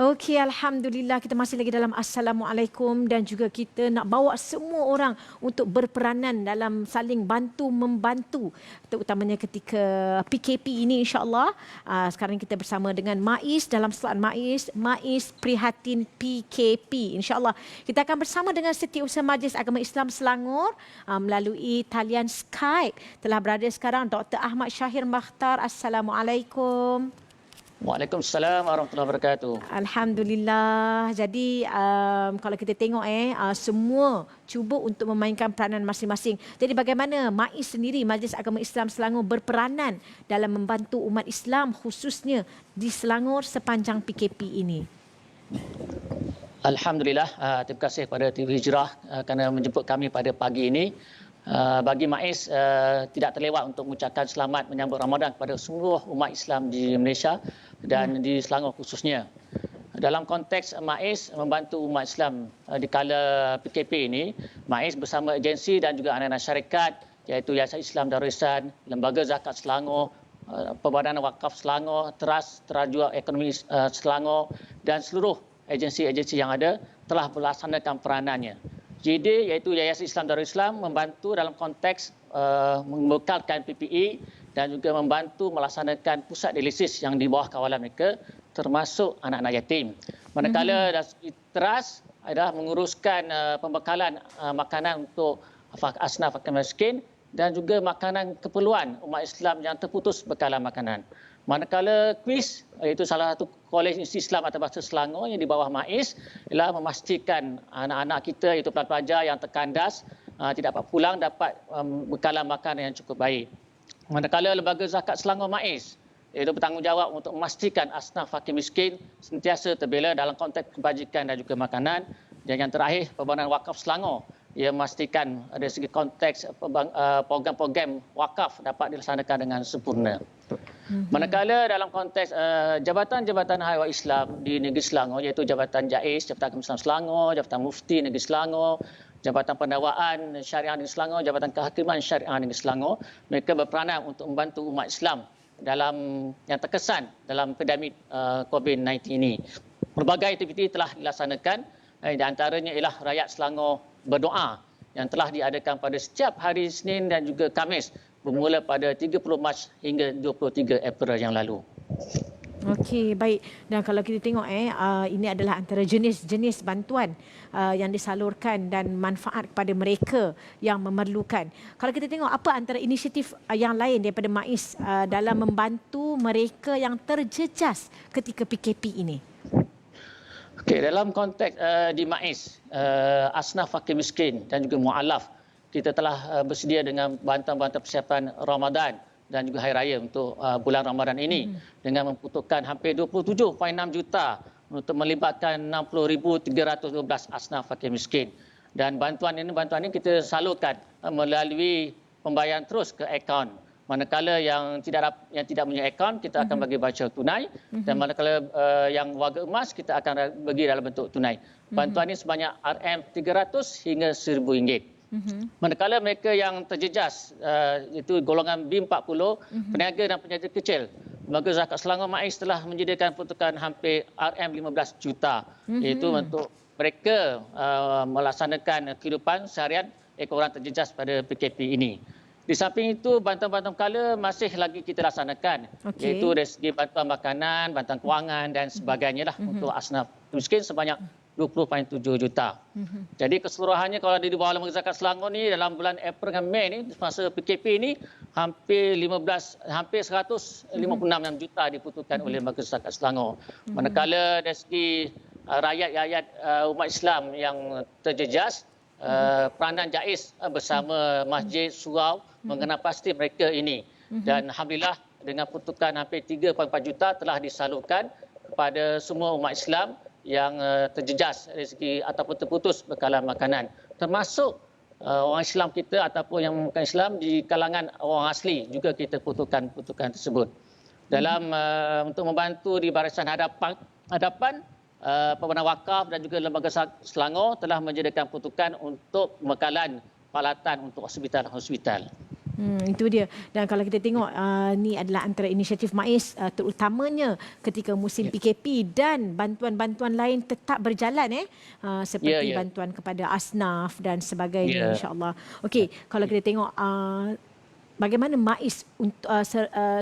Okey, Alhamdulillah kita masih lagi dalam Assalamualaikum dan juga kita nak bawa semua orang untuk berperanan dalam saling bantu-membantu terutamanya ketika PKP ini insya-Allah. Sekarang kita bersama dengan MAIS dalam Selaan MAIS Prihatin PKP. InsyaAllah kita akan bersama dengan Setiausaha Majlis Agama Islam Selangor melalui talian Skype. Telah berada sekarang Dr. Ahmad Syahir Makhtar. Assalamualaikum. Waalaikumsalam warahmatullahi wabarakatuh. Alhamdulillah. Jadi kalau kita tengok semua cuba untuk memainkan peranan masing-masing. Jadi bagaimana MAIS sendiri, Majlis Agama Islam Selangor berperanan dalam membantu umat Islam khususnya di Selangor sepanjang PKP ini? Alhamdulillah, terima kasih kepada TV Hijrah kerana menjemput kami pada pagi ini. Bagi MAIS tidak terlewat untuk mengucapkan selamat menyambut Ramadan kepada seluruh umat Islam di Malaysia dan di Selangor khususnya. Dalam konteks MAIS membantu umat Islam di kala PKP ini, MAIS bersama agensi dan juga anak-anak syarikat iaitu Yayasan Islam Darul Ihsan, Lembaga Zakat Selangor, Perbadanan Wakaf Selangor, Teras Terajua Ekonomi Selangor dan seluruh agensi-agensi yang ada telah melaksanakan peranannya. JD iaitu Yayasan Islam Darul Islam membantu dalam konteks membekalkan PPE dan juga membantu melaksanakan pusat dialisis yang di bawah kawalan mereka termasuk anak-anak yatim. Manakala Teras adalah menguruskan pembekalan makanan untuk asnaf fakir miskin dan juga makanan keperluan umat Islam yang terputus bekalan makanan. Manakala KUIS iaitu salah satu kolej Islam Antarabangsa Selangor yang di bawah MAIS ialah memastikan anak-anak kita iaitu pelajar yang terkandas tidak dapat pulang dapat bekalan makanan yang cukup baik. Manakala Lembaga Zakat Selangor MAIS iaitu bertanggungjawab untuk memastikan asnaf fakir miskin sentiasa terbela dalam konteks kebajikan dan juga makanan. Dan yang terakhir Perbadanan Wakaf Selangor ia memastikan dari segi konteks program-program wakaf dapat dilaksanakan dengan sempurna. Manakala dalam konteks jabatan-jabatan haiwan Islam di negeri Selangor iaitu Jabatan JAIS, Jabatan Agama Islam Selangor, Jabatan Mufti Negeri Selangor, Jabatan Pendakwan Syariah Negeri Selangor, Jabatan Kehakiman Syariah Negeri Selangor, mereka berperanan untuk membantu umat Islam dalam yang terkesan dalam pandemik COVID-19 ini. Berbagai aktiviti telah dilaksanakan, di antaranya ialah Rakyat Selangor Berdoa yang telah diadakan pada setiap hari Isnin dan juga Khamis bermula pada 30 Mac hingga 23 April yang lalu. Okey, baik. Dan kalau kita tengok ini adalah antara jenis-jenis bantuan yang disalurkan dan manfaat kepada mereka yang memerlukan. Kalau kita tengok apa antara inisiatif yang lain daripada MAIS dalam membantu mereka yang terjejas ketika PKP ini? Okey, dalam konteks di MAIS, asnaf fakir miskin dan juga mu'alaf, kita telah bersedia dengan bantuan-bantuan persiapan Ramadan dan juga Hari Raya untuk bulan Ramadan ini dengan membutuhkan hampir 27.6 juta untuk melibatkan 60,312 asnaf fakir miskin. Dan bantuan ini kita salurkan melalui pembayaran terus ke akaun. Manakala yang tidak punya akaun, kita akan bagi voucher tunai dan manakala yang warga emas kita akan bagi dalam bentuk tunai. Bantuan ini sebanyak RM300 hingga RM1,000. Manakala mereka yang terjejas itu golongan B40, peniaga dan peniaga kecil, Lembaga Zakat Selangor MAIS telah menyediakan peruntukan hampir RM15 juta iaitu untuk mereka melaksanakan kehidupan seharian orang terjejas pada PKP ini. Di samping itu, bantuan-bantuan kala masih lagi kita laksanakan, iaitu dari segi bantuan makanan, bantuan kewangan dan sebagainya untuk asnaf miskin sebanyak 20.7 juta. Jadi keseluruhannya kalau di bawah Lembaga Zakat Selangor ni dalam bulan April dan Mei ni masa PKP ni hampir 156 juta dibutuhkan oleh Lembaga Zakat Selangor. Manakala dari segi rakyat-rakyat umat Islam yang terjejas, peranan JAIS bersama Masjid Surau mengenal pasti mereka ini. Dan Alhamdulillah dengan peruntukan hampir 3.4 juta telah disalurkan kepada semua umat Islam yang terjejas dari segi ataupun terputus bekalan makanan. Termasuk orang Islam kita ataupun yang bukan Islam di kalangan orang asli juga kita peruntukan tersebut. Dalam untuk membantu di barisan hadapan Perbadanan Wakaf dan juga Lembaga Selangor telah menyediakan peruntukan untuk pembekalan peralatan untuk hospital-hospital. Itu dia. Dan kalau kita tengok ni adalah antara inisiatif MAIS terutamanya ketika musim PKP dan bantuan-bantuan lain tetap berjalan seperti bantuan kepada asnaf dan sebagainya insya-Allah. Okey, kalau kita tengok bagaimana MAIS untuk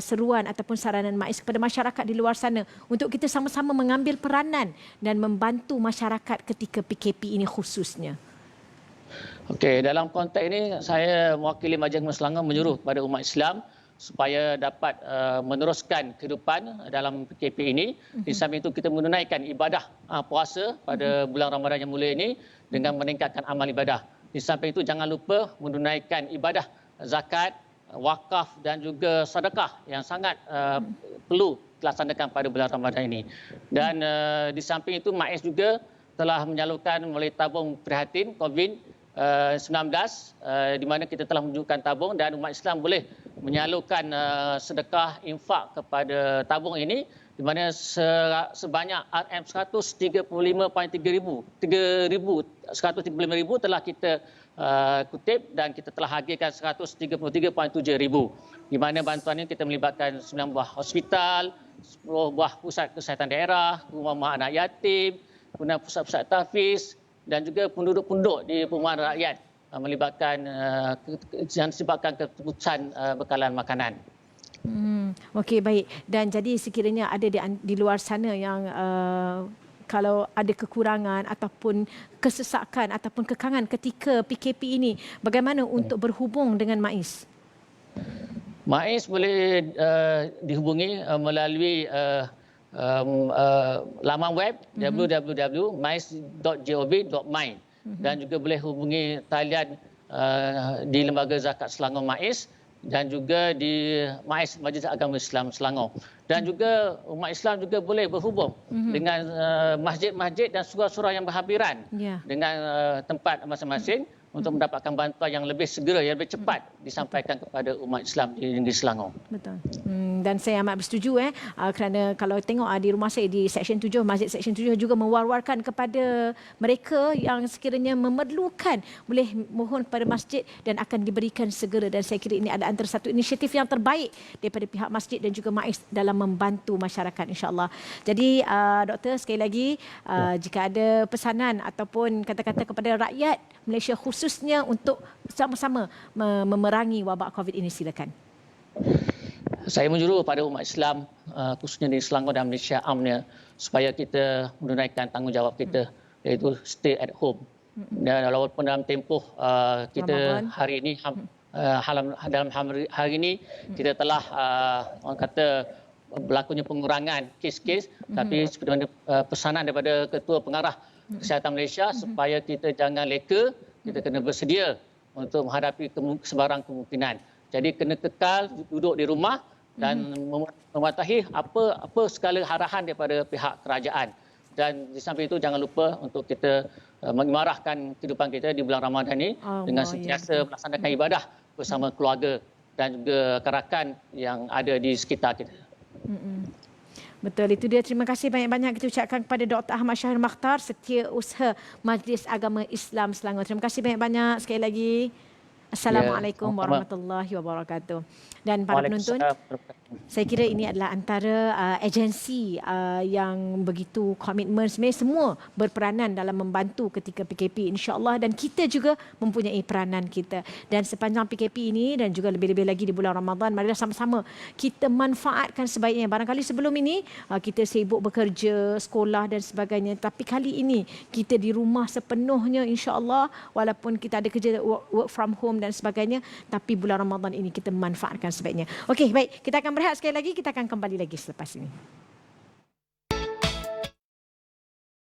seruan ataupun saranan MAIS kepada masyarakat di luar sana untuk kita sama-sama mengambil peranan dan membantu masyarakat ketika PKP ini khususnya. Okey, dalam konteks ini saya mewakili Majlis Selangor menyuruh kepada umat Islam supaya dapat meneruskan kehidupan dalam PKP ini. Di samping itu kita menunaikan ibadah puasa pada bulan Ramadan yang mulia ini dengan meningkatkan amal ibadah. Di samping itu jangan lupa menunaikan ibadah zakat, wakaf dan juga sedekah yang sangat perlu dilaksanakan pada bulan Ramadan ini. Dan di samping itu MAIS juga telah menyalurkan melalui tabung prihatin COVID-19 di mana kita telah menunjukkan tabung dan umat Islam boleh menyalurkan sedekah infak kepada tabung ini di mana sebanyak RM135.3 ribu telah kita kutip dan kita telah agihkan 133.7 ribu. Di mana bantuan ini kita melibatkan 9 buah hospital, 10 buah pusat kesihatan daerah, rumah anak yatim, kemudian pusat-pusat tahfiz dan juga penduduk-penduduk di perumahan rakyat melibatkan yang disebabkan keputusan bekalan makanan. Okey, baik. Dan jadi sekiranya ada di luar sana yang kalau ada kekurangan ataupun kesesakan ataupun kekangan ketika PKP ini, bagaimana untuk berhubung dengan MAIS? MAIS boleh dihubungi melalui laman web www.mais.gov.my dan juga boleh hubungi talian di Lembaga Zakat Selangor MAIS dan juga di MAIS Majlis Agama Islam Selangor. Dan juga umat Islam juga boleh berhubung dengan masjid-masjid dan surau-surau yang berhampiran dengan tempat masing-masing untuk mendapatkan bantuan yang lebih segera, yang lebih cepat disampaikan kepada umat Islam di negeri Selangor. Betul. Dan saya amat bersetuju kerana kalau tengok di rumah saya di Seksyen 7, Masjid Seksyen 7 juga mewar-warkan kepada mereka yang sekiranya memerlukan boleh mohon kepada masjid dan akan diberikan segera, dan saya kira ini adalah antara satu inisiatif yang terbaik daripada pihak masjid dan juga MAIS dalam membantu masyarakat insya-Allah. Jadi doktor sekali lagi jika ada pesanan ataupun kata-kata kepada rakyat Malaysia khususnya untuk sama-sama memerangi wabak COVID ini, silakan. Saya menjuru kepada umat Islam khususnya di Selangor dan Malaysia amnya supaya kita menunaikan tanggungjawab kita iaitu stay at home. Dan walaupun dalam tempoh kita hari ini dalam hari ini kita telah orang kata berlakunya pengurangan kes-kes, tapi seperti mana pesanan daripada Ketua Pengarah Kesihatan Malaysia supaya kita jangan leka, kita kena bersedia untuk menghadapi sebarang kemungkinan. Jadi kena kekal duduk di rumah dan mematuhi apa segala arahan daripada pihak kerajaan. Dan di samping itu jangan lupa untuk kita mengimarahkan kehidupan kita di bulan Ramadan ini dengan sentiasa melaksanakan ibadah bersama keluarga dan juga rakan yang ada di sekitar kita. Betul, itu dia. Terima kasih banyak-banyak kita ucapkan kepada Dr. Ahmad Syahir Makhtar, Setiausaha Majlis Agama Islam Selangor. Terima kasih banyak-banyak sekali lagi. Assalamualaikum warahmatullahi wabarakatuh. Dan para penonton, saya kira ini adalah antara agensi yang begitu komitmen, sebenarnya semua berperanan dalam membantu ketika PKP insya-Allah, dan kita juga mempunyai peranan kita. Dan sepanjang PKP ini dan juga lebih-lebih lagi di bulan Ramadan, marilah sama-sama kita manfaatkan sebaiknya. Barangkali sebelum ini kita sibuk bekerja, sekolah dan sebagainya, tapi kali ini kita di rumah sepenuhnya insya-Allah, walaupun kita ada kerja work from home dan sebagainya, tapi bulan Ramadan ini kita manfaatkan sebaiknya. Okey, baik. Kita akan berehat sekali lagi. Kita akan kembali lagi selepas ini.